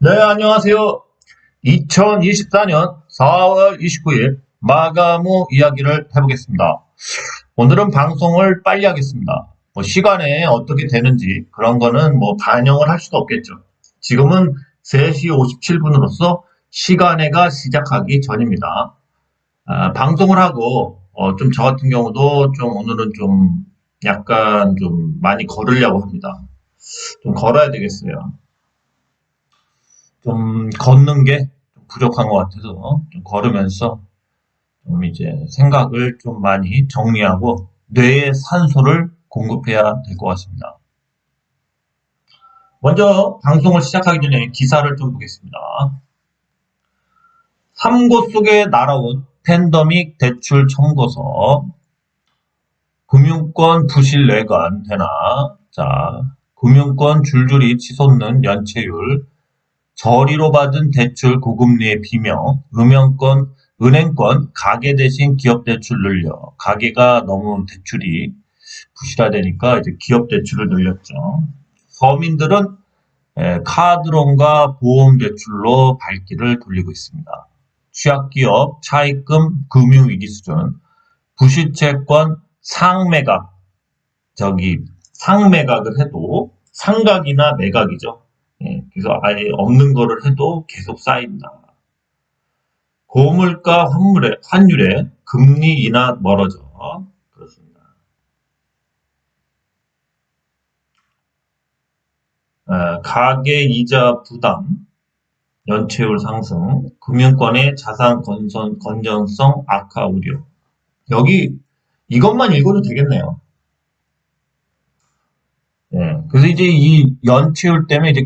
네, 안녕하세요. 2024년 4월 29일 마감 후 이야기를 해보겠습니다. 오늘은 방송을 빨리 하겠습니다. 시간에 어떻게 되는지 그런 거는 반영을 할 수가 없겠죠. 지금은 3시 57분으로서 시간회가 시작하기 전입니다. 방송을 하고 좀 저 같은 경우도 좀 오늘은 좀 약간 좀 많이 걸으려고 합니다. 좀 걸어야 되겠어요. 좀 걷는 게 좀 부족한 것 같아서 좀 걸으면서 좀 이제 생각을 좀 많이 정리하고 뇌에 산소를 공급해야 될 것 같습니다. 먼저 방송을 시작하기 전에 기사를 좀 보겠습니다. 3고 속에 날아온 팬데믹 대출 청구서, 금융권 부실 내관 되나? 자, 금융권 줄줄이 치솟는 연체율, 저리로 받은 대출 고금리의 비명, 은행권 가계 대신 기업 대출 늘려. 가계가 너무 대출이 부실화되니까 이제 기업 대출을 늘렸죠. 서민들은 카드론과 보험 대출로 발길을 돌리고 있습니다. 취약기업 차입금 금융위기 수준, 부실채권 상매각, 상매각을 해도 상각이나 매각이죠. 그래서 아예 없는 거를 해도 계속 쌓인다. 고물가 환율에 금리 인하 멀어져. 그렇습니다. 가계 이자 부담, 연체율 상승, 금융권의 자산 건전성 악화 우려. 여기 이것만 읽어도 되겠네요. 그래서 이제 이 연체율 때문에 이제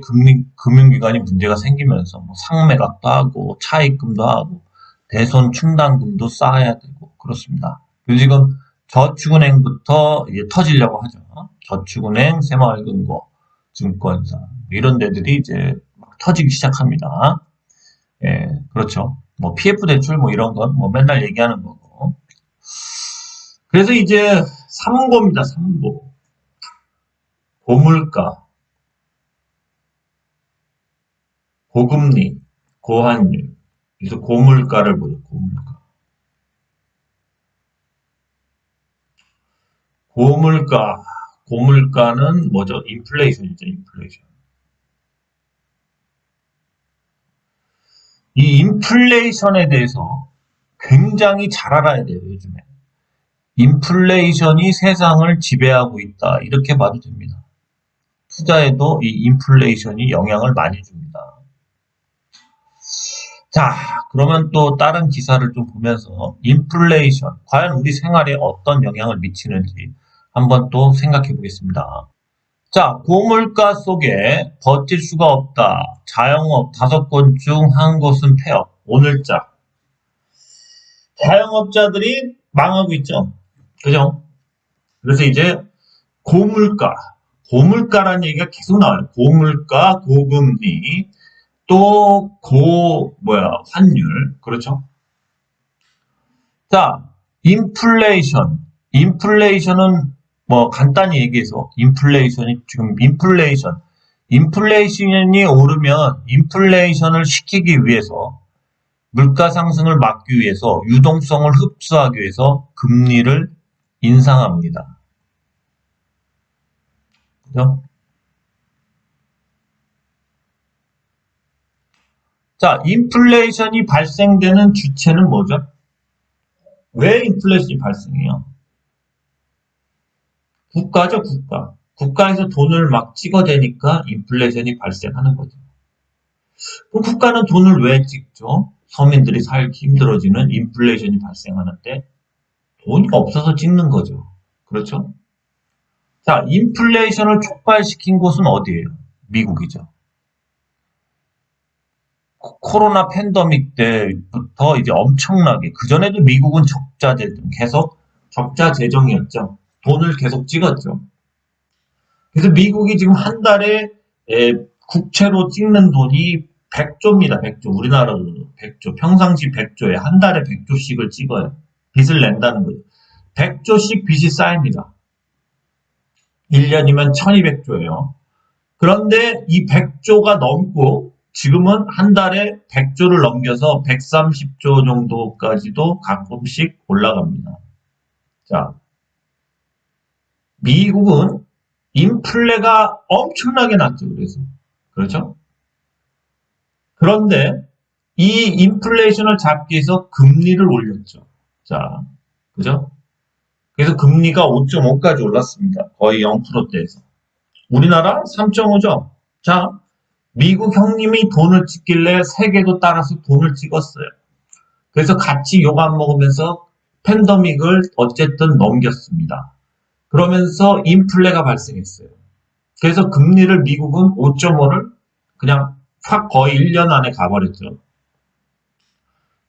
금융기관이 문제가 생기면서 상매각도 하고 차입금도 하고 대손 충당금도 쌓아야 되고 그렇습니다. 그리고 지금 저축은행부터 이제 터지려고 하죠. 저축은행, 새마을금고, 증권사 이런 데들이 이제 막 터지기 시작합니다. 그렇죠. PF 대출 이런 건 맨날 얘기하는 거고. 그래서 이제 3고입니다. 3고. 고물가, 고금리, 고환율. 그래서 고물가를 보죠. 고물가. 고물가는 뭐죠? 인플레이션이죠. 인플레이션. 이 인플레이션에 대해서 굉장히 잘 알아야 돼요. 요즘에. 인플레이션이 세상을 지배하고 있다. 이렇게 봐도 됩니다. 투자에도 이 인플레이션이 영향을 많이 줍니다. 자, 그러면 또 다른 기사를 좀 보면서 인플레이션, 과연 우리 생활에 어떤 영향을 미치는지 한번 또 생각해 보겠습니다. 자, 고물가 속에 버틸 수가 없다. 자영업 5곳 중 한 곳은 폐업. 오늘자. 자영업자들이 망하고 있죠. 그죠? 그래서 이제 고물가, 고물가라는 얘기가 계속 나와요. 고물가, 고금리, 또 환율. 그렇죠? 자, 인플레이션. 인플레이션은 간단히 얘기해서 인플레이션이 오르면 인플레이션을 시키기 위해서 물가 상승을 막기 위해서 유동성을 흡수하기 위해서 금리를 인상합니다. 그죠? 자, 인플레이션이 발생되는 주체는 뭐죠? 왜 인플레이션이 발생해요? 국가죠, 국가. 국가에서 돈을 막 찍어대니까 인플레이션이 발생하는 거죠. 그럼 국가는 돈을 왜 찍죠? 서민들이 살기 힘들어지는 인플레이션이 발생하는데 돈이 없어서 찍는 거죠. 그렇죠? 자, 인플레이션을 촉발시킨 곳은 어디예요? 미국이죠. 코로나 팬데믹 때부터 이제 엄청나게, 그전에도 미국은 계속 적자 재정이었죠. 돈을 계속 찍었죠. 그래서 미국이 지금 한 달에 국채로 찍는 돈이 100조입니다. 100조. 우리나라도 100조. 평상시 100조에 한 달에 100조씩을 찍어요. 빚을 낸다는 거죠. 100조씩 빚이 쌓입니다. 1년이면 1200조예요. 그런데 이 100조가 넘고 지금은 한 달에 100조를 넘겨서 130조 정도까지도 가끔씩 올라갑니다. 자, 미국은 인플레가 엄청나게 낮죠. 그렇죠? 그런데 이 인플레이션을 잡기 위해서 금리를 올렸죠. 자, 그죠? 그래서 금리가 5.5까지 올랐습니다. 거의 0%대에서. 우리나라 3.5죠. 자, 미국 형님이 돈을 찍길래 세계도 따라서 돈을 찍었어요. 그래서 같이 욕 안 먹으면서 팬데믹을 어쨌든 넘겼습니다. 그러면서 인플레가 발생했어요. 그래서 금리를 미국은 5.5를 그냥 확 거의 1년 안에 가버렸죠.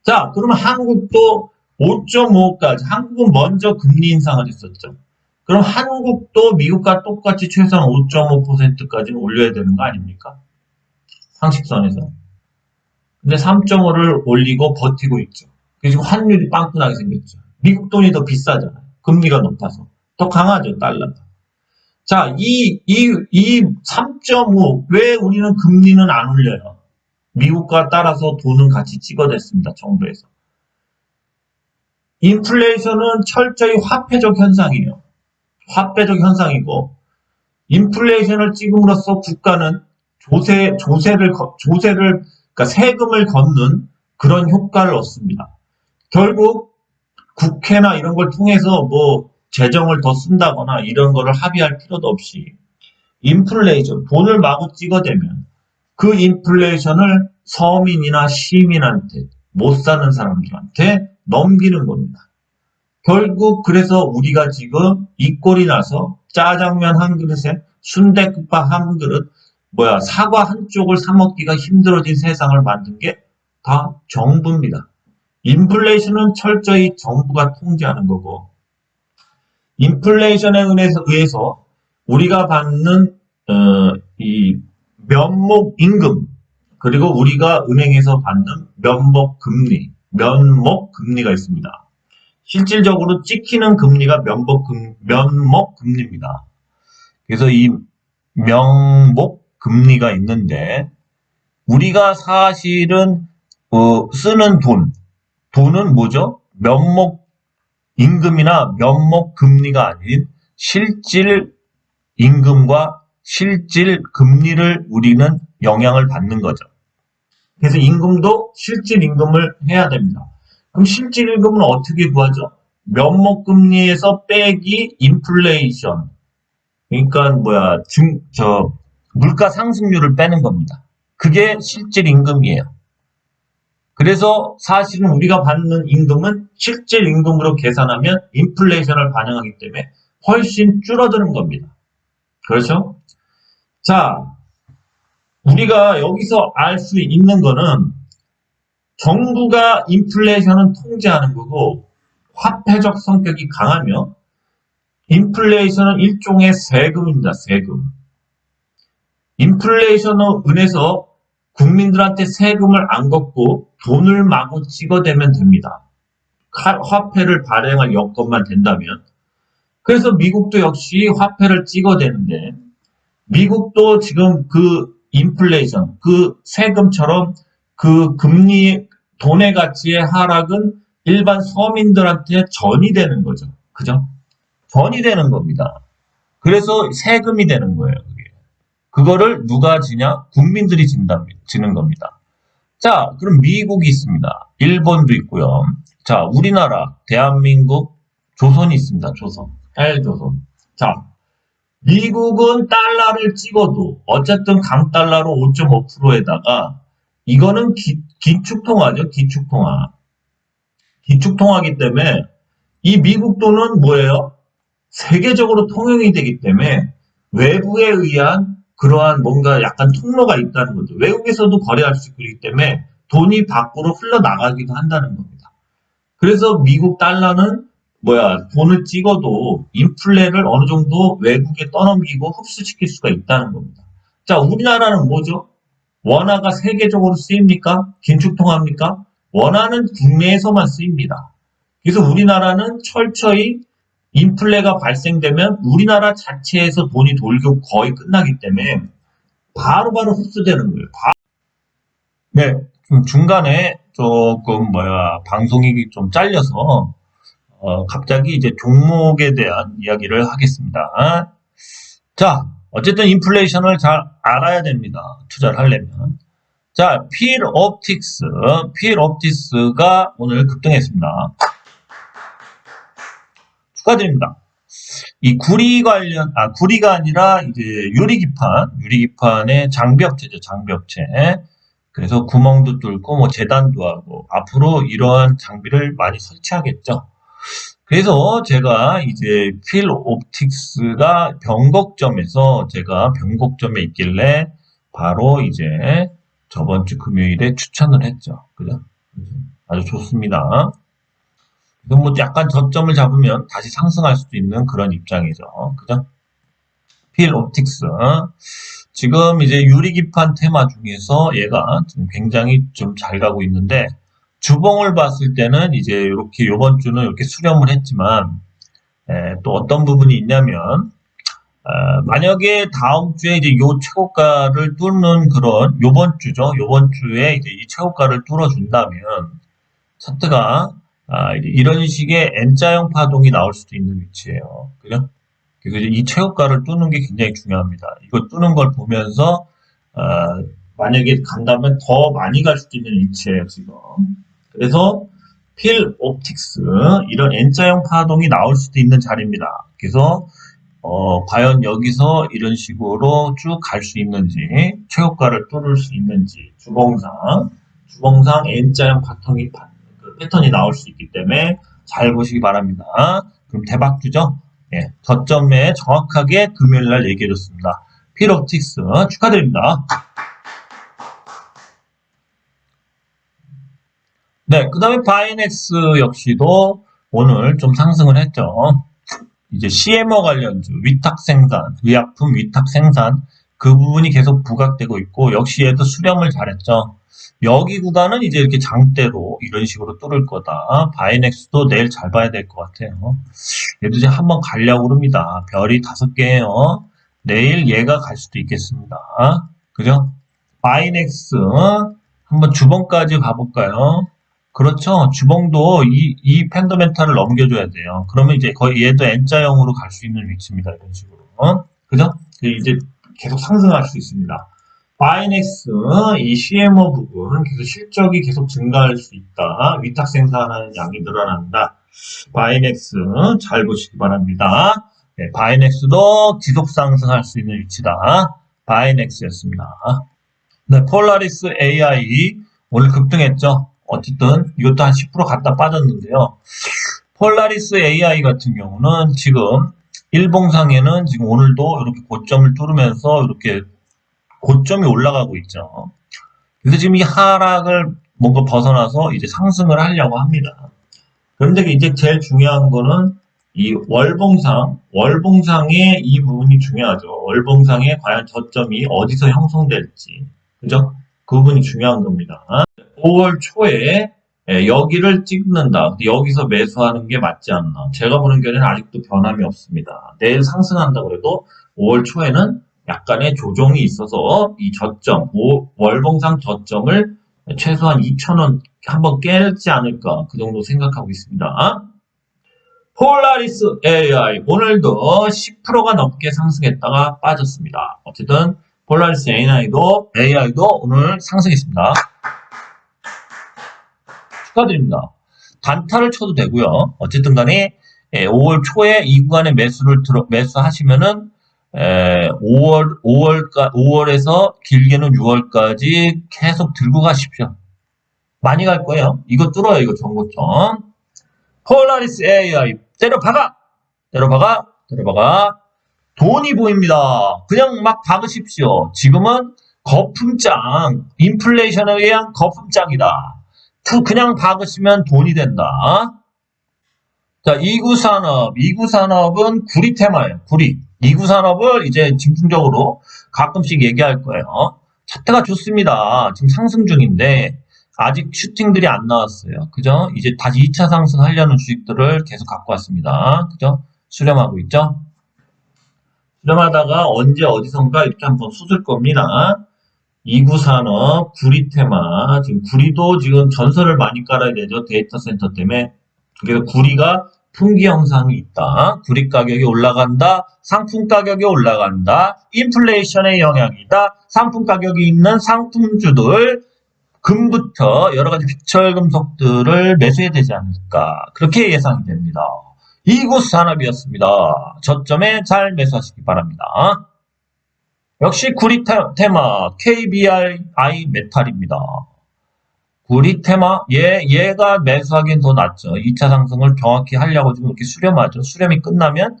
자, 그러면 한국도 5.5까지, 한국은 먼저 금리 인상을 했었죠. 그럼 한국도 미국과 똑같이 최소한 5.5%까지는 올려야 되는 거 아닙니까? 상식선에서. 근데 3.5를 올리고 버티고 있죠. 그래서 환율이 빵꾸나게 생겼죠. 미국 돈이 더 비싸잖아요. 금리가 높아서. 더 강하죠, 달러가. 자, 이 3.5, 왜 우리는 금리는 안 올려요? 미국과 따라서 돈은 같이 찍어댔습니다, 정부에서. 인플레이션은 철저히 화폐적 현상이에요. 화폐적 현상이고, 인플레이션을 찍음으로써 국가는 그러니까 세금을 걷는 그런 효과를 얻습니다. 결국 국회나 이런 걸 통해서 뭐 재정을 더 쓴다거나 이런 거를 합의할 필요도 없이 인플레이션, 돈을 마구 찍어대면 그 인플레이션을 서민이나 시민한테, 못 사는 사람들한테 넘기는 겁니다. 결국 그래서 우리가 지금 이 꼴이 나서 짜장면 한 그릇에 순댓국밥 한 그릇, 사과 한 쪽을 사 먹기가 힘들어진 세상을 만든 게 다 정부입니다. 인플레이션은 철저히 정부가 통제하는 거고, 인플레이션에 의해서 우리가 받는 이 면목 임금, 그리고 우리가 은행에서 받는 면목 금리가 있습니다. 실질적으로 찍히는 금리가 면목 금리입니다. 그래서 이 명목 금리가 있는데, 우리가 사실은 쓰는 돈은 뭐죠? 면목 임금이나 면목 금리가 아닌 실질 임금과 실질 금리를 우리는 영향을 받는 거죠. 그래서 임금도 실질 임금을 해야 됩니다. 그럼 실질 임금은 어떻게 구하죠? 면목 금리에서 빼기 인플레이션. 그러니까 물가 상승률을 빼는 겁니다. 그게 실질 임금이에요. 그래서 사실은 우리가 받는 임금은 실질 임금으로 계산하면 인플레이션을 반영하기 때문에 훨씬 줄어드는 겁니다. 그렇죠? 자, 우리가 여기서 알 수 있는 거는 정부가 인플레이션은 통제하는 거고, 화폐적 성격이 강하며 인플레이션은 일종의 세금입니다. 세금. 인플레이션으로 인해서 국민들한테 세금을 안 걷고 돈을 마구 찍어대면 됩니다. 화폐를 발행할 여건만 된다면. 그래서 미국도 역시 화폐를 찍어대는데, 미국도 지금 그 인플레이션, 그 세금처럼 그 금리, 돈의 가치의 하락은 일반 서민들한테 전이 되는 거죠. 그죠? 전이 되는 겁니다. 그래서 세금이 되는 거예요. 그거를 누가 지냐? 국민들이 지는 겁니다. 자, 그럼 미국이 있습니다. 일본도 있고요. 자, 우리나라, 대한민국, 조선이 있습니다. 조선. 헬조선. 자, 미국은 달러를 찍어도 어쨌든 강달러로 5.5%에다가 이거는 기축통화죠. 기축통화. 기축통화기 때문에 이 미국 돈은 뭐예요? 세계적으로 통용이 되기 때문에 외부에 의한 그러한 뭔가 약간 통로가 있다는 거죠. 외국에서도 거래할 수 있기 때문에 돈이 밖으로 흘러나가기도 한다는 겁니다. 그래서 미국 달러는 돈을 찍어도 인플레를 어느 정도 외국에 떠넘기고 흡수시킬 수가 있다는 겁니다. 자, 우리나라는 뭐죠? 원화가 세계적으로 쓰입니까? 긴축통화입니까? 원화는 국내에서만 쓰입니다. 그래서 우리나라는 철저히 인플레가 발생되면 우리나라 자체에서 돈이 돌고 거의 끝나기 때문에 바로바로 흡수되는 거예요. 네, 좀 중간에 조금 방송이 좀 잘려서 갑자기 이제 종목에 대한 이야기를 하겠습니다. 자, 어쨌든 인플레이션을 잘 알아야 됩니다. 투자를 하려면. 자, 필 옵틱스가 오늘 급등했습니다. 축하드립니다. 이 구리가 아니라 이제 유리기판의 장비업체죠, 장비업체. 그래서 구멍도 뚫고 뭐 재단도 하고 앞으로 이러한 장비를 많이 설치하겠죠. 그래서 제가 이제 필 옵틱스가 제가 변곡점에 있길래 바로 이제 저번 주 금요일에 추천을 했죠. 그죠? 아주 좋습니다. 그래서 뭐 약간 저점을 잡으면 다시 상승할 수도 있는 그런 입장이죠. 그죠? 필 옵틱스. 지금 이제 유리기판 테마 중에서 얘가 지금 굉장히 좀 잘 가고 있는데, 주봉을 봤을 때는 이제 이렇게 요번 주는 이렇게 수렴을 했지만, 또 어떤 부분이 있냐면, 만약에 다음 주에 이제 요 최고가를 뚫는 그런 요번 주죠. 요번 주에 이제 이 최고가를 뚫어준다면 차트가 이제 이런 식의 N자형 파동이 나올 수도 있는 위치예요. 그죠? 그래서 이 최고가를 뚫는 게 굉장히 중요합니다. 이거 뚫는 걸 보면서 어, 만약에 간다면 더 많이 갈 수도 있는 위치예요, 지금. 그래서 필 옵틱스 이런 N자형 파동이 나올 수도 있는 자리입니다. 그래서 과연 여기서 이런 식으로 쭉 갈 수 있는지, 최고가를 뚫을 수 있는지, 주봉상 N자형 패턴이 나올 수 있기 때문에 잘 보시기 바랍니다. 그럼 대박주죠? 예, 저점에 정확하게 금요일날 얘기해줬습니다. 필옵틱스 축하드립니다. 네, 그 다음에 바이넥스 역시도 오늘 좀 상승을 했죠. 이제 CMO 관련주, 의약품 위탁 생산, 그 부분이 계속 부각되고 있고, 역시 얘도 수렴을 잘했죠. 여기 구간은 이제 이렇게 장대로 이런 식으로 뚫을 거다. 바이넥스도 내일 잘 봐야 될 것 같아요. 얘도 이제 한번 가려고 합니다. 별이 5개예요. 내일 얘가 갈 수도 있겠습니다. 그죠? 바이넥스 한번 주봉까지 가볼까요? 그렇죠. 주봉도 이 펜더멘탈을 넘겨줘야 돼요. 그러면 이제 거의 얘도 N자형으로 갈 수 있는 위치입니다. 이런 식으로. 그죠? 이제 계속 상승할 수 있습니다. 바이넥스 이 CMO 부분 계속 실적이 계속 증가할 수 있다. 위탁 생산하는 양이 늘어난다. 바이넥스 잘 보시기 바랍니다. 네, 바이넥스도 지속 상승할 수 있는 위치다. 바이넥스였습니다. 네, 폴라리스 AI 오늘 급등했죠. 어쨌든 이것도 한 10% 갔다 빠졌는데요. 폴라리스 AI 같은 경우는 지금 일봉상에는 지금 오늘도 이렇게 고점을 뚫으면서 이렇게 고점이 올라가고 있죠. 그래서 지금 이 하락을 뭔가 벗어나서 이제 상승을 하려고 합니다. 그런데 이제 제일 중요한 거는 이 월봉상의 이 부분이 중요하죠. 월봉상에 과연 저점이 어디서 형성될지. 그죠? 그 부분이 중요한 겁니다. 5월 초에 여기를 찍는다. 여기서 매수하는 게 맞지 않나. 제가 보는 견해는 아직도 변함이 없습니다. 내일 상승한다고 해도 5월 초에는 약간의 조정이 있어서 이 월봉상 저점을 최소한 2,000원 한번 깰지 않을까. 그 정도 생각하고 있습니다. 폴라리스 AI 오늘도 10%가 넘게 상승했다가 빠졌습니다. 어쨌든 폴라리스 AI도 오늘 상승했습니다. 축하드립니다. 단타를 쳐도 되고요. 어쨌든 간에 5월 초에 이 구간에 매수하시면은 5월에서 길게는 6월까지 계속 들고 가십시오. 많이 갈 거예요. 이거 뚫어요. 이거 정고점. 폴라리스 AI 때려박아. 돈이 보입니다. 그냥 막 박으십시오. 지금은 거품장, 인플레이션에 의한 거품장이다. 그냥 박으시면 돈이 된다. 자, 이구산업은 구리 테마예요. 구리. 이구산업을 이제 집중적으로 가끔씩 얘기할 거예요. 차트가 좋습니다. 지금 상승 중인데 아직 슈팅들이 안 나왔어요. 그죠? 이제 다시 2차 상승하려는 주식들을 계속 갖고 왔습니다. 그죠? 수렴하고 있죠? 수렴하다가 언제 어디선가 이렇게 한번 솟을 겁니다. 이구산업, 구리테마, 지금 구리도 지금 전선을 많이 깔아야 되죠. 데이터 센터 때문에. 그래서 구리가 풍기 현상이 있다. 구리 가격이 올라간다. 상품 가격이 올라간다. 인플레이션의 영향이다. 상품 가격이 있는 상품주들, 금부터 여러 가지 비철금속들을 매수해야 되지 않을까. 그렇게 예상이 됩니다. 이구산업이었습니다. 저점에 잘 매수하시기 바랍니다. 역시 구리테마 KBI 메탈입니다. 구리테마 얘가 매수하기엔 더 낫죠. 2차 상승을 정확히 하려고 지금 이렇게 수렴하죠. 수렴이 끝나면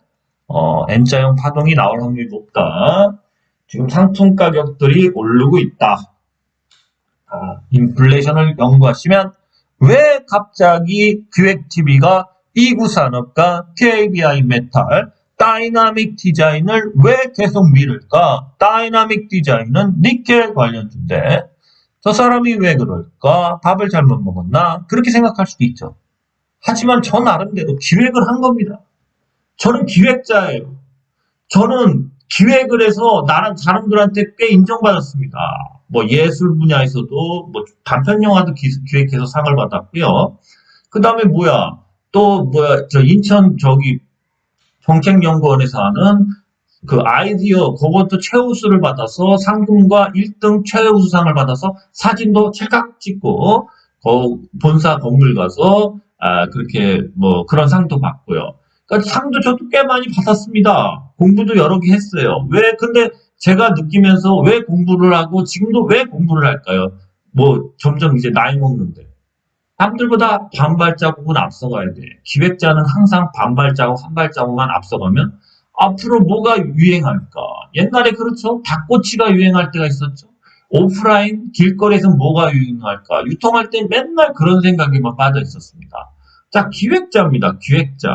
N자형 파동이 나올 확률이 높다. 지금 상품 가격들이 오르고 있다. 인플레이션을 연구하시면 왜 갑자기 기획TV가 이구산업과 KBI 메탈 다이나믹 디자인을 왜 계속 미룰까? 다이나믹 디자인은 니켈 관련주인데 저 사람이 왜 그럴까? 밥을 잘못 먹었나? 그렇게 생각할 수도 있죠. 하지만 저 나름대로 기획을 한 겁니다. 저는 기획자예요. 저는 기획을 해서 나랑 사람들한테 꽤 인정받았습니다. 뭐 예술 분야에서도 뭐 단편 영화도 기획해서 상을 받았고요. 그 다음에 저 인천 정책연구원에서 하는 그 아이디어 그것도 최우수를 받아서 상금과 1등 최우수상을 받아서 사진도 찰칵 찍고 본사 건물 가서 그렇게 뭐 그런 상도 받고요. 그러니까 상도 저도 꽤 많이 받았습니다. 공부도 여러 개 했어요. 근데 제가 느끼면서 왜 공부를 하고 지금도 왜 공부를 할까요? 뭐 점점 이제 나이 먹는데 남들보다 반발자국은 앞서가야 돼. 기획자는 항상 반발자국 한 발자국만 앞서가면 앞으로 뭐가 유행할까? 옛날에 그렇죠. 닭꼬치가 유행할 때가 있었죠. 오프라인 길거리에서 뭐가 유행할까? 유통할 때 맨날 그런 생각에만 빠져 있었습니다. 자, 기획자입니다. 기획자.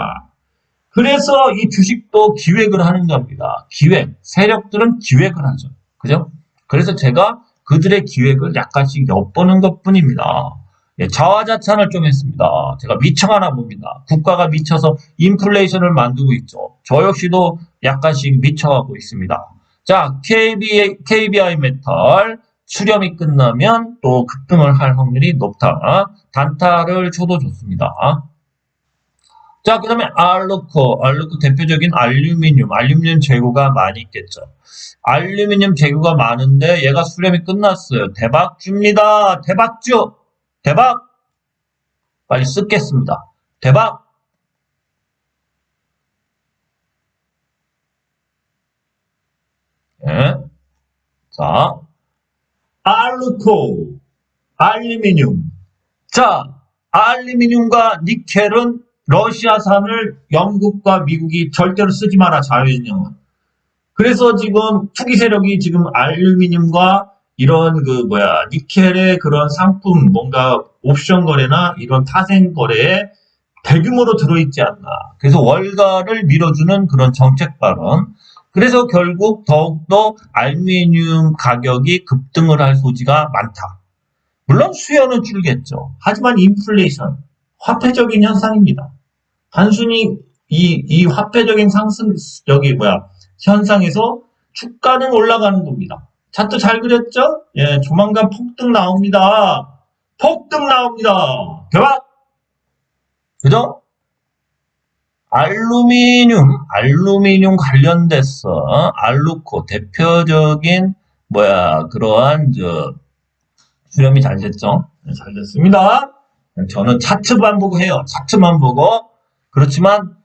그래서 이 주식도 기획을 하는 겁니다. 기획. 세력들은 기획을 하죠. 그죠? 그래서 제가 그들의 기획을 약간씩 엿보는 것 뿐입니다. 예, 자화자찬을 좀 했습니다. 제가 미쳐가나 봅니다. 국가가 미쳐서 인플레이션을 만들고 있죠. 저 역시도 약간씩 미쳐가고 있습니다. 자, KBI 메탈 수렴이 끝나면 또 급등을 할 확률이 높다. 단타를 쳐도 좋습니다. 자, 그 다음에 알루코 대표적인 알루미늄 재고가 많이 있겠죠. 알루미늄 재고가 많은데 얘가 수렴이 끝났어요. 대박줍니다. 대박주. 대박! 빨리 쓰겠습니다. 대박! 예. 자, 알루코, 알루미늄. 자, 알루미늄과 니켈은 러시아산을 영국과 미국이 절대로 쓰지 마라, 자유진영은. 그래서 지금 투기 세력이 지금 알루미늄과 이런 니켈의 그런 상품, 뭔가 옵션 거래나 이런 타생 거래에 대규모로 들어있지 않나. 그래서 월가를 밀어주는 그런 정책 발언. 그래서 결국 더욱더 알루미늄 가격이 급등을 할 소지가 많다. 물론 수요는 줄겠죠. 하지만 인플레이션, 화폐적인 현상입니다. 단순히 이 화폐적인 현상에서 주가는 올라가는 겁니다. 차트 잘 그렸죠? 예, 조만간 폭등 나옵니다. 폭등 나옵니다. 대박! 그죠? 알루미늄 관련돼서 알루코 대표적인 그러한 수렴이 잘 됐죠? 네, 잘 됐습니다. 저는 차트만 보고 해요. 차트만 보고. 그렇지만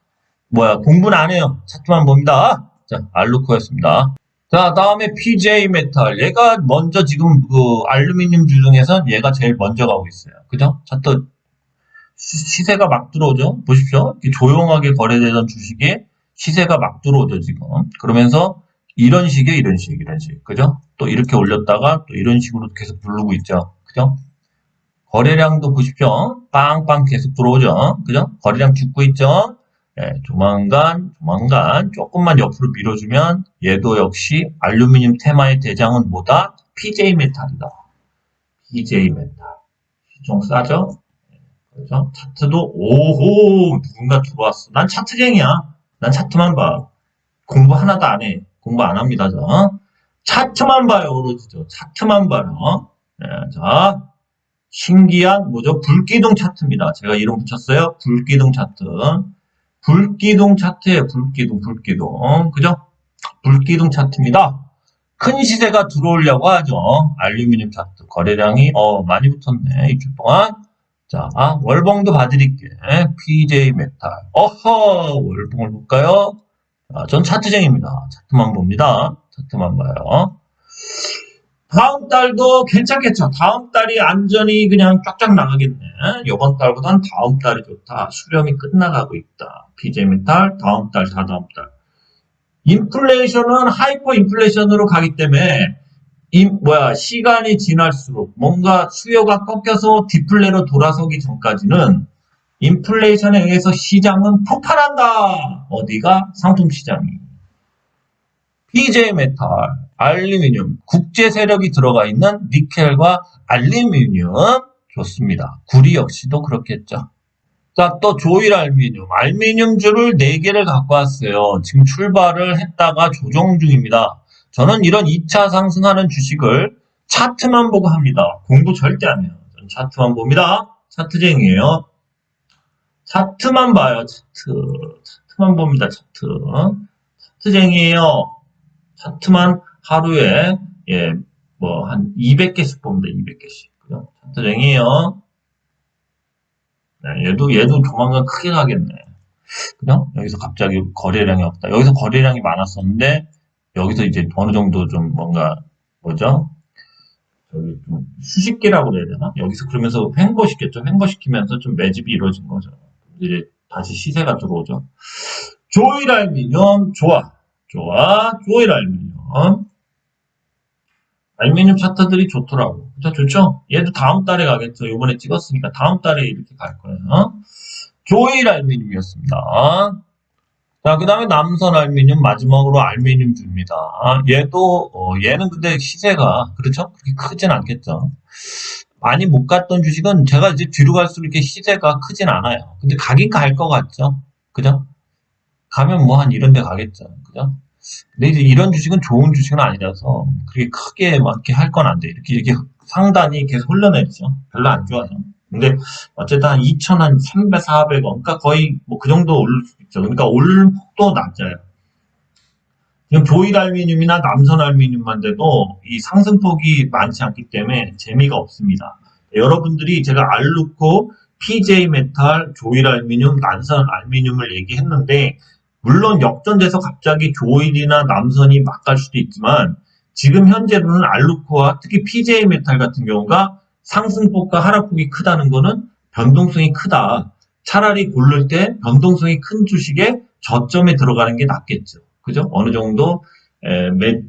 공부는 안 해요. 차트만 봅니다. 자, 알루코였습니다. 자, 다음에 PJ 메탈. 얘가 먼저 지금 알루미늄 주 중에선 얘가 제일 먼저 가고 있어요. 그죠? 차트 시세가 막 들어오죠? 보십시오. 이렇게 조용하게 거래되던 주식이 시세가 막 들어오죠, 지금. 그러면서 이런 식. 그죠? 또 이렇게 올렸다가 또 이런 식으로 계속 누르고 있죠. 그죠? 거래량도 보십시오. 빵빵 계속 들어오죠. 그죠? 거래량 죽고 있죠? 네, 조만간 조금만 옆으로 밀어주면 얘도 역시 알루미늄 테마의 대장은 뭐다? PJ 메탈이다. PJ 메탈. 좀 싸죠? 그죠? 차트도 오호 누군가 들어왔어. 난 차트쟁이야. 난 차트만 봐. 공부 하나도 안 해. 공부 안 합니다. 차트만 봐요, 오로지죠. 차트만 봐요. 네, 자, 신기한 뭐죠? 불기둥 차트입니다. 제가 이름 붙였어요. 불기둥 차트. 불기둥 차트예요. 불기둥. 그죠? 불기둥 차트입니다. 큰 시세가 들어오려고 하죠. 알루미늄 차트. 거래량이 많이 붙었네. 이주 동안. 자, 월봉도 봐드릴게. PJ 메탈. 어허, 월봉을 볼까요? 자, 전 차트쟁입니다. 차트만 봅니다. 차트만 봐요. 다음 달도 괜찮겠죠. 다음 달이 안전이 그냥 쫙쫙 나가겠네. 이번 달보단 다음 달이 좋다. 수렴이 끝나가고 있다. PJ메탈 다음 달, 다다음 달. 인플레이션은 하이퍼 인플레이션으로 가기 때문에 시간이 지날수록 뭔가 수요가 꺾여서 디플레로 돌아서기 전까지는 인플레이션에 의해서 시장은 폭발한다. 어디가? 상품 시장이. PJ메탈, 알루미늄, 국제 세력이 들어가 있는 니켈과 알루미늄 좋습니다. 구리 역시도 그렇겠죠. 자, 또 조일 알루미늄주를 4개를 갖고 왔어요. 지금 출발을 했다가 조정 중입니다. 저는 이런 2차 상승하는 주식을 차트만 보고 합니다. 공부 절대 안 해요. 저는 차트만 봅니다. 차트쟁이에요. 차트만 봐요. 차트만 봅니다. 차트쟁이에요. 차트만 하루에 한 200개씩 봅니다. 200개씩. 그죠? 차트쟁이에요. 네, 얘도 조만간 크게 가겠네. 그죠? 여기서 갑자기 거래량이 없다. 여기서 거래량이 많았었는데 여기서 이제 어느 정도 좀 뭔가 뭐죠? 저기 좀 수식기라고 그래야 되나? 여기서 그러면서 횡보시켰죠. 횡보시키면서 좀 매집이 이루어진 거죠. 이제 다시 시세가 들어오죠. 조일 알루미늄 좋아. 조일 알루미늄 차트들이 좋더라고. 그죠? 좋죠? 얘도 다음 달에 가겠죠. 이번에 찍었으니까 다음 달에 이렇게 갈 거예요. 조일 알루미늄이었습니다. 자, 그 다음에 남선 알루미늄, 마지막으로 알루미늄주입니다. 얘는 근데 시세가, 그렇죠? 그렇게 크진 않겠죠. 많이 못 갔던 주식은 제가 이제 뒤로 갈수록 이렇게 시세가 크진 않아요. 근데 가긴 갈 것 같죠? 그죠? 가면 뭐 한 이런 데 가겠죠. 그죠? 근데 이제 이런 주식은 좋은 주식은 아니라서 그렇게 크게 막 이렇게 할 건 안 돼. 이렇게 상단이 계속 흘러내리죠. 별로 안 좋아요. 근데 어쨌든 한 2천 한 300, 400원. 그러니까 거의 뭐 그 정도 오를 수 있죠. 그러니까 오를 폭도 낮아요. 지금 조일 알루미늄이나 남선 알루미늄만 돼도 이 상승폭이 많지 않기 때문에 재미가 없습니다. 여러분들이 제가 알루코, PJ 메탈, 조일 알루미늄, 남선 알루미늄을 얘기했는데 물론 역전돼서 갑자기 조일이나 남선이 막 갈 수도 있지만 지금 현재로는 알루코와 특히 PJ 메탈 같은 경우가 상승폭과 하락폭이 크다는 거는 변동성이 크다. 차라리 고를 때 변동성이 큰 주식에 저점에 들어가는 게 낫겠죠. 그죠? 어느 정도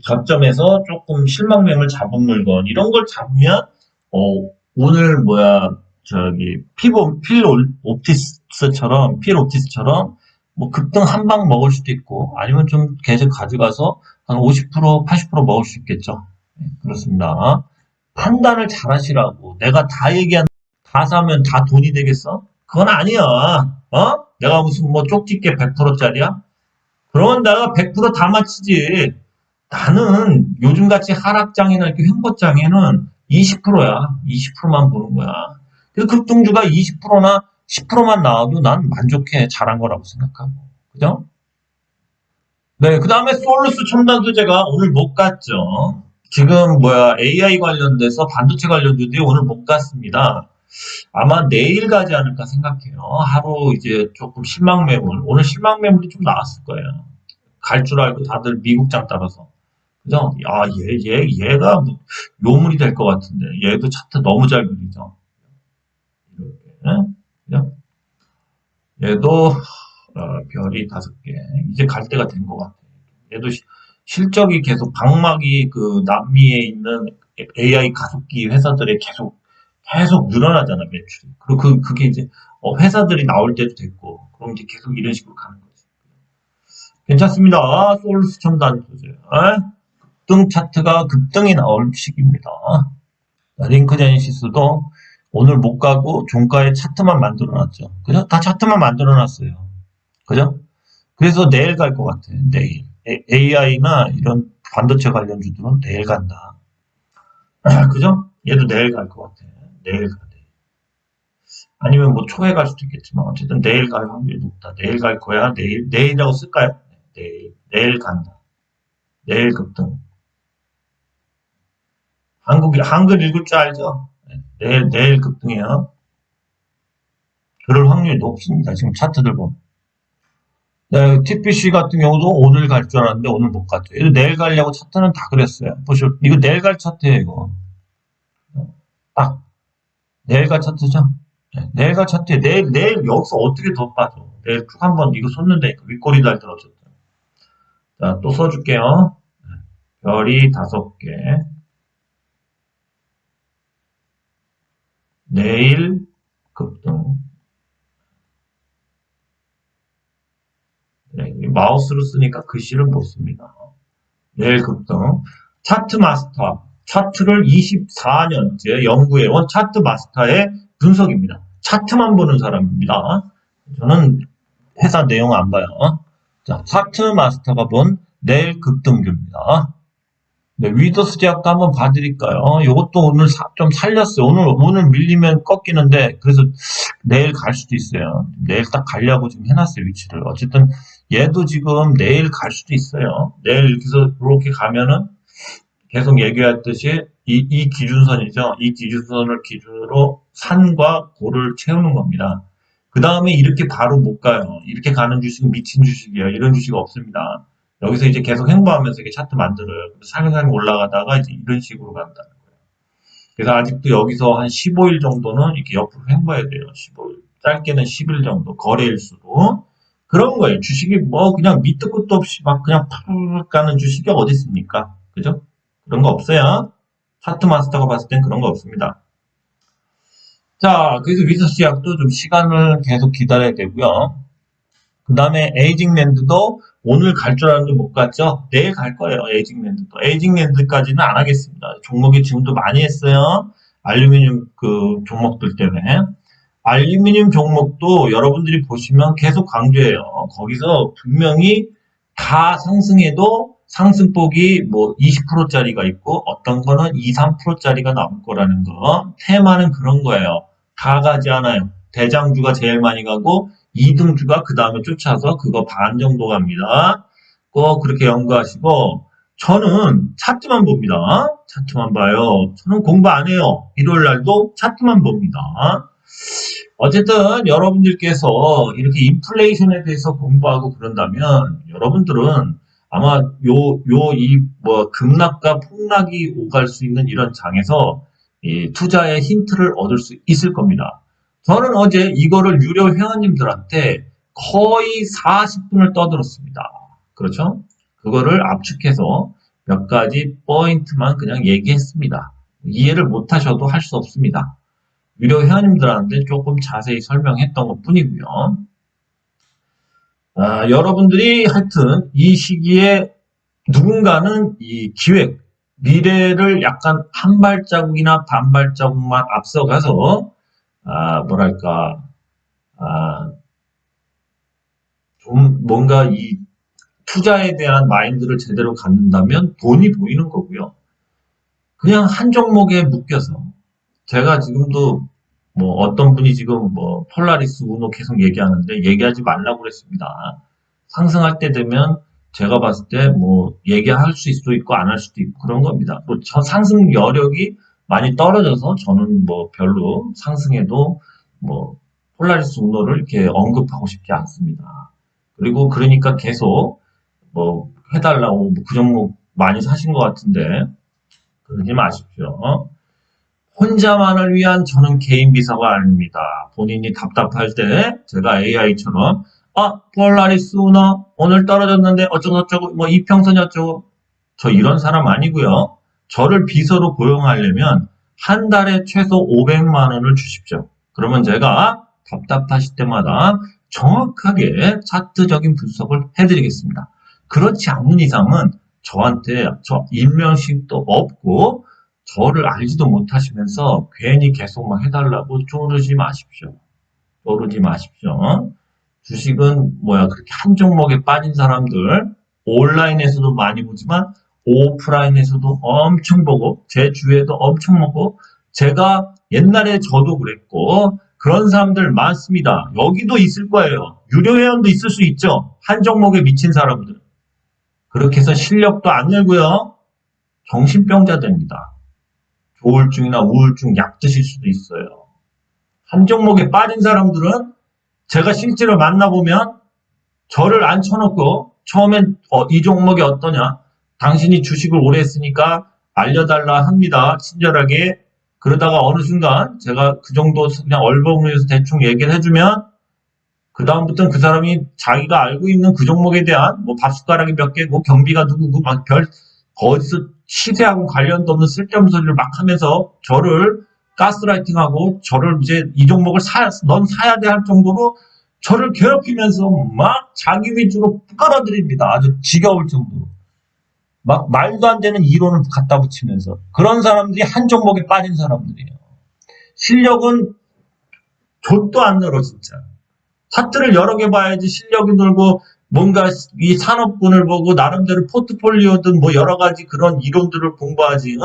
저점에서 조금 실망매물 잡은 물건 이런 걸 잡으면 오늘 필 옵티스처럼 뭐 급등 한 방 먹을 수도 있고 아니면 좀 계속 가져가서 한 50%, 80% 먹을 수 있겠죠. 네, 그렇습니다. 판단을 잘 하시라고. 내가 다 사면 다 돈이 되겠어? 그건 아니야. 내가 무슨 뭐 쪽집게 100%짜리야? 그러면 내가 100%다 맞히지. 나는 요즘같이 하락장이나 이렇게 횡보장에는 20%야. 20%만 보는 거야. 그래서 급등주가 20%나 10%만 나와도 난 만족해. 잘한 거라고 생각하고. 그죠? 네, 그 다음에 솔루스 첨단 소재가 오늘 못 갔죠. 지금 AI 관련돼서 반도체 관련주들이 오늘 못 갔습니다. 아마 내일 가지 않을까 생각해요. 하루 이제 조금 실망 매물, 오늘 실망 매물이 좀 나왔을 거예요. 갈 줄 알고 다들 미국장 따라서. 그죠? 얘가 뭐 요물이 될 것 같은데. 얘도 차트 너무 잘 그리죠. 이렇게. 그죠? 얘도, 별이 5개. 이제 갈 때가 된 것 같아요. 얘도 실적이 계속 방막이 그 남미에 있는 AI 가속기 회사들의 계속 늘어나잖아, 매출이. 그리고 그게 이제, 회사들이 나올 때도 됐고, 그럼 이제 계속 이런 식으로 가는 거지. 괜찮습니다. 솔루스 첨단 소재. 급등 차트가 급등이 나올 시기입니다. 링크제니시스도 오늘 못 가고 종가에 차트만 만들어놨죠. 그죠? 다 차트만 만들어놨어요. 그죠? 그래서 내일 갈 것 같아요. 내일. AI나 이런 반도체 관련주들은 내일 간다. 그죠? 얘도 내일 갈 것 같아. 내일 가. 아니면 뭐 초에 갈 수도 있겠지만 어쨌든 내일 갈 확률이 높다. 내일 갈 거야. 내일이라고 쓸까요? 내일 간다. 내일 급등. 한글 읽을 줄 알죠? 내일 급등이에요. 그럴 확률이 높습니다. 지금 차트들 보면. 네, TPC 같은 경우도 오늘 갈 줄 알았는데 오늘 못 갔죠. 이거 내일 가려고 차트는 다 그랬어요. 보시오. 이거 내일 갈 차트예요, 이거. 딱 내일 갈 차트죠? 네, 내일 갈 차트에 내일 여기서 어떻게 더 빠져? 내일 쭉 한번 이거 솟는다니까 윗꼬리 달더라 어쨌든. 자, 또 써줄게요. 별이 5개. 내일 급등. 네, 마우스로 쓰니까 글씨를 못 씁니다. 내일 급등. 차트 마스터. 차트를 24년째 연구해온 차트 마스터의 분석입니다. 차트만 보는 사람입니다. 저는 회사 내용 안 봐요. 자, 차트 마스터가 본 내일 급등주입니다. 네, 위더스 제약도 한번 봐드릴까요? 이것도 오늘 좀 살렸어요. 오늘 밀리면 꺾이는데, 그래서 내일 갈 수도 있어요. 내일 딱 가려고 지금 해놨어요, 위치를. 어쨌든, 얘도 지금 내일 갈 수도 있어요. 내일 이렇게 가면은, 계속 얘기했듯이, 이 기준선이죠. 이 기준선을 기준으로 산과 고를 채우는 겁니다. 그 다음에 이렇게 바로 못 가요. 이렇게 가는 주식은 미친 주식이에요. 이런 주식 없습니다. 여기서 이제 계속 행보하면서 이렇게 차트 만들어요. 살살살 올라가다가 이제 이런 식으로 간다는 거예요. 그래서 아직도 여기서 한 15일 정도는 이렇게 옆으로 행보해야 돼요. 15일. 짧게는 10일 정도. 거래일수도. 그런 거예요. 주식이 뭐 그냥 밑도 끝도 없이 막 그냥 팍 가는 주식이 어디 있습니까? 그죠? 그런 거 없어요. 차트 마스터가 봤을 땐 그런 거 없습니다. 자, 그래서 위서시 약도 좀 시간을 계속 기다려야 되고요. 그 다음에 에이징랜드도 오늘 갈 줄 알았는데 못 갔죠? 내일 갈 거예요, 에이징랜드도. 에이징랜드까지는 안 하겠습니다. 종목이 지금도 많이 했어요. 알루미늄 그 종목들 때문에. 알루미늄 종목도 여러분들이 보시면 계속 강조해요. 거기서 분명히 다 상승해도 상승폭이 뭐 20%짜리가 있고 어떤 거는 2, 3%짜리가 나올 거라는 거. 테마는 그런 거예요. 다 가지 않아요. 대장주가 제일 많이 가고 2등주가 그 다음에 쫓아서 그거 반 정도 갑니다. 꼭 그렇게 연구하시고 저는 차트만 봅니다. 차트만 봐요. 저는 공부 안 해요. 일요일 날도 차트만 봅니다. 어쨌든 여러분들께서 이렇게 인플레이션에 대해서 공부하고 그런다면 여러분들은 아마 급락과 폭락이 오갈 수 있는 이런 장에서 이 투자의 힌트를 얻을 수 있을 겁니다. 저는 어제 이거를 유료 회원님들한테 거의 40분을 떠들었습니다. 그렇죠? 그거를 압축해서 몇 가지 포인트만 그냥 얘기했습니다. 이해를 못하셔도 할 수 없습니다. 유료 회원님들한테 조금 자세히 설명했던 것 뿐이고요. 여러분들이 하여튼 이 시기에 누군가는 이 기획, 미래를 약간 한 발자국이나 반 발자국만 앞서가서 뭐랄까 좀 뭔가 이 투자에 대한 마인드를 제대로 갖는다면 돈이 보이는 거고요. 그냥 한 종목에 묶여서 제가 지금도 뭐 어떤 분이 지금 뭐 폴라리스 우노 계속 얘기하는데 얘기하지 말라고 그랬습니다. 상승할 때 되면 제가 봤을 때 뭐 얘기할 수도 있고 안 할 수도 있고 그런 겁니다. 뭐 상승 여력이 많이 떨어져서 저는 뭐 별로 상승해도 뭐 폴라리스 우노를 이렇게 언급하고 싶지 않습니다. 그리고 그러니까 계속 뭐 해달라고 뭐그 종목 많이 사신 것 같은데 그러지 마십시오. 혼자만을 위한 저는 개인 비서가 아닙니다. 본인이 답답할 때 제가 AI처럼 폴라리스 오늘 떨어졌는데 어쩌고저쩌고 뭐 이평선이 어쩌고 저 이런 사람 아니고요. 저를 비서로 고용하려면 한 달에 최소 500만 원을 주십시오. 그러면 제가 답답하실 때마다 정확하게 차트적인 분석을 해드리겠습니다. 그렇지 않는 이상은 저한테 저 임명식도 없고 저를 알지도 못하시면서 괜히 계속 막 해달라고 쪼르지 마십시오. 쪼르지 마십시오. 주식은 그렇게 한 종목에 빠진 사람들 온라인에서도 많이 보지만 오프라인에서도 엄청 보고, 제 주위에도 엄청 보고, 제가 옛날에 저도 그랬고, 그런 사람들 많습니다. 여기도 있을 거예요. 유료 회원도 있을 수 있죠. 한 종목에 미친 사람들. 그렇게 해서 실력도 안 늘고요. 정신병자 됩니다. 조울증이나 우울증 약 드실 수도 있어요. 한 종목에 빠진 사람들은 제가 실제로 만나보면 저를 앉혀놓고 처음엔 이 종목이 어떠냐? 당신이 주식을 오래 했으니까 알려달라 합니다. 친절하게. 그러다가 어느 순간 제가 그 정도 그냥 얼버무려서 대충 얘기를 해주면 그 다음부터는 그 사람이 자기가 알고 있는 그 종목에 대한 뭐 밥숟가락이 몇 개고 경비가 누구고 막 거기서 시세하고 관련도 없는 쓸데없는 소리를 막 하면서 저를 가스라이팅하고 저를 이제 이 종목을 넌 사야 돼 할 정도로 저를 괴롭히면서 막 자기 위주로 끌어들입니다. 아주 지겨울 정도로. 막 말도 안 되는 이론을 갖다 붙이면서 그런 사람들이 한 종목에 빠진 사람들이에요. 실력은 좆도 안 늘어 진짜. 차트를 여러 개 봐야지 실력이 늘고 뭔가 이 산업군을 보고 나름대로 포트폴리오든 뭐 여러 가지 그런 이론들을 공부하지.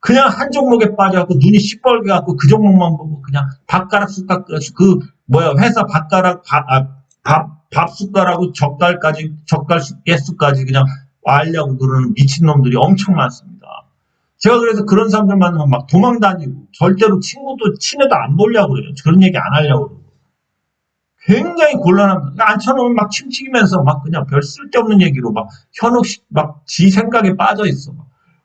그냥 한 종목에 빠져갖고 눈이 시뻘게 갖고 그 종목만 보고 그냥 밥가락 숟가락 그 뭐야 회사 밥가락 밥 숟가락하고 젓갈 개수까지 그냥 알려고 그러는 미친놈들이 엄청 많습니다. 제가 그래서 그런 사람들 만나면 막 도망 다니고 절대로 친구도 안 보려고 그래요. 그런 얘기 안 하려고 그러고. 굉장히 곤란합니다. 앉혀놓으면 막 침튀기면서 막 그냥 별 쓸데없는 얘기로 막 현혹식 막 지 생각에 빠져 있어.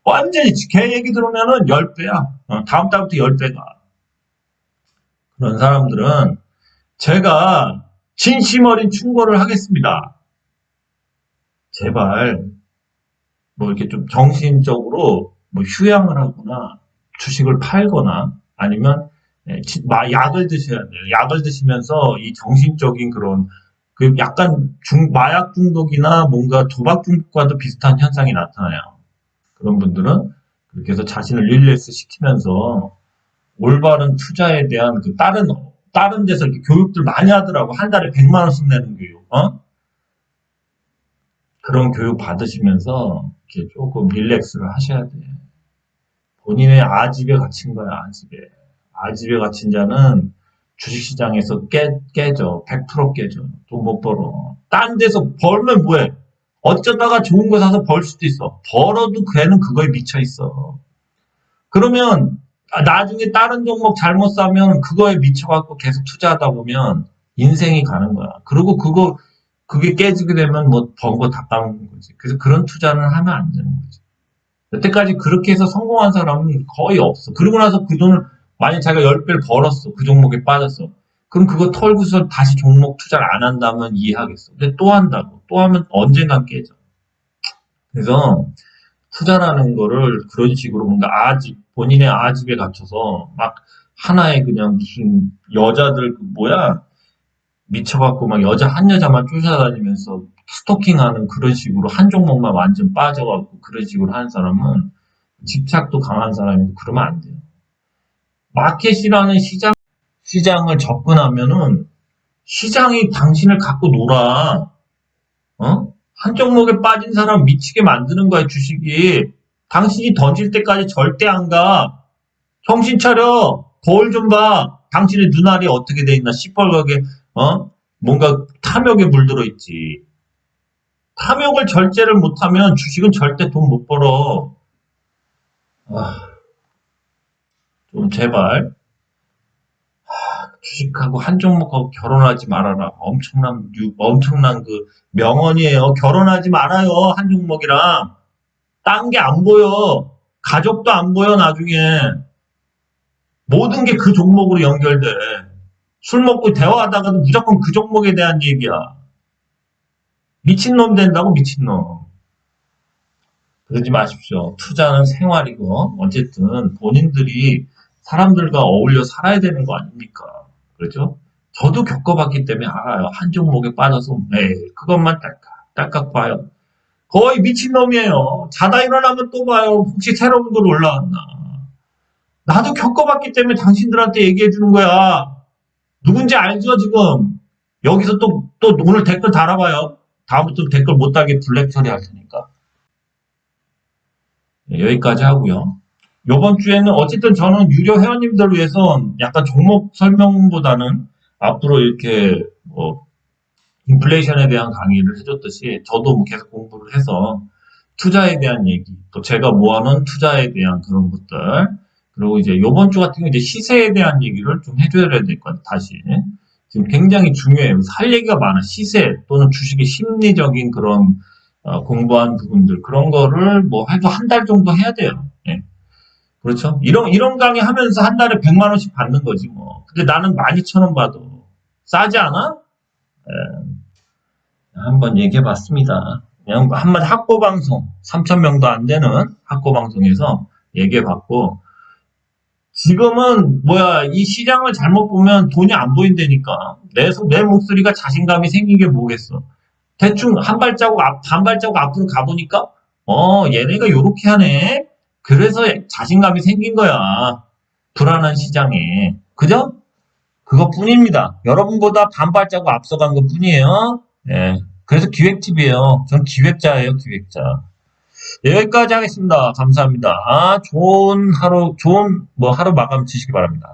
완전히 걔 얘기 들으면은 10배야. 다음 달부터 10배가. 그런 사람들은 제가 진심 어린 충고를 하겠습니다. 제발 뭐 이렇게 좀 정신적으로 뭐 휴양을 하거나 주식을 팔거나 아니면 약을 드셔야 돼요. 약을 드시면서 이 정신적인 그런 그 약간 마약 중독이나 뭔가 도박 중독과도 비슷한 현상이 나타나요. 그런 분들은 그렇게 해서 자신을 릴렉스 시키면서 올바른 투자에 대한 그 다른 데서 이렇게 교육들 많이 하더라고. 한 달에 100만 원씩 내는 교육. 그런 교육 받으시면서 이렇게 조금 릴렉스를 하셔야 돼. 본인의 아집에 갇힌 거야, 아집에. 아집에 갇힌 자는 주식시장에서 깨져. 100% 깨져. 돈 못 벌어. 딴 데서 벌면 뭐해? 어쩌다가 좋은 거 사서 벌 수도 있어. 벌어도 걔는 그거에 미쳐 있어. 그러면 나중에 다른 종목 잘못 사면 그거에 미쳐갖고 계속 투자하다 보면 인생이 가는 거야. 그리고 그게 깨지게 되면 뭐 번 거 다 까먹는 거지. 그래서 그런 투자는 하면 안 되는 거지. 여태까지 그렇게 해서 성공한 사람은 거의 없어. 그러고 나서 그 돈을 만약 자기가 10배를 벌었어. 그 종목에 빠졌어. 그럼 그거 털고서 다시 종목 투자를 안 한다면 이해하겠어. 근데 또 한다고. 또 하면 언젠간 깨져. 그래서 투자라는 거를 그런 식으로 뭔가 본인의 아집에 갇혀서 막 하나의 그냥 무슨 여자들 뭐야 미쳐갖고 막 한 여자만 쫓아다니면서 스토킹하는 그런 식으로 한 종목만 완전 빠져갖고 그런 식으로 하는 사람은 집착도 강한 사람이고 그러면 안 돼요. 마켓이라는 시장을 접근하면은 시장이 당신을 갖고 놀아. 한 종목에 빠진 사람 미치게 만드는 거야, 주식이. 당신이 던질 때까지 절대 안 가. 정신 차려. 거울 좀 봐. 당신의 눈알이 어떻게 돼 있나 시뻘겋게 뭔가 탐욕에 물들어 있지. 탐욕을 절제를 못하면 주식은 절대 돈 못 벌어. 좀 제발 주식하고 한 종목하고 결혼하지 말아라. 엄청난 그 명언이에요. 결혼하지 말아요. 한 종목이랑. 딴 게 안 보여. 가족도 안 보여 나중에. 모든 게 그 종목으로 연결돼. 술 먹고 대화하다가도 무조건 그 종목에 대한 얘기야. 미친놈 된다고 미친놈. 그러지 마십시오. 투자는 생활이고 어쨌든 본인들이 사람들과 어울려 살아야 되는 거 아닙니까? 그렇죠? 저도 겪어봤기 때문에 알아요. 한 종목에 빠져서 그것만 딸깍 봐요. 거의 미친놈이에요. 자다 일어나면 또 봐요. 혹시 새로운 걸 올라왔나. 나도 겪어봤기 때문에 당신들한테 얘기해 주는 거야. 누군지 알죠, 지금? 여기서 또 오늘 댓글 달아봐요. 다음부터 댓글 못 달게 블랙 처리할 테니까. 여기까지 하고요. 요번 주에는 어쨌든 저는 유료 회원님들을 위해서 약간 종목 설명보다는 앞으로 이렇게 뭐 인플레이션에 대한 강의를 해줬듯이 저도 뭐 계속 공부를 해서 투자에 대한 얘기, 또 제가 모아놓은 투자에 대한 그런 것들, 그리고 이제 요번 주 같은 경우 이제 시세에 대한 얘기를 좀 해줘야 될 것 같아요, 다시. 지금 굉장히 중요해요. 할 얘기가 많아. 시세 또는 주식의 심리적인 그런 공부한 부분들, 그런 거를 뭐 해도 한 달 정도 해야 돼요. 예. 그렇죠? 이런 강의 하면서 한 달에 100만 원씩 받는 거지 뭐. 근데 나는 12,000원 받아. 싸지 않아? 예. 한번 얘기해 봤습니다. 그냥 한마디 학고방송, 3,000명도 안 되는 학고방송에서 얘기해 봤고, 지금은 뭐야, 이 시장을 잘못 보면 돈이 안 보인다니까. 내 목소리가 자신감이 생긴 게 뭐겠어. 대충 한 발자국 반 발자국 앞으로 가보니까, 얘네가 요렇게 하네. 그래서 자신감이 생긴 거야. 불안한 시장에. 그죠? 그것뿐입니다. 여러분보다 반 발자국 앞서간 것뿐이에요. 예. 그래서 기획팁이에요. 전 기획자예요, 기획자. 예, 여기까지 하겠습니다. 감사합니다. 좋은 하루, 좋은 뭐 하루 마감 지시기 바랍니다.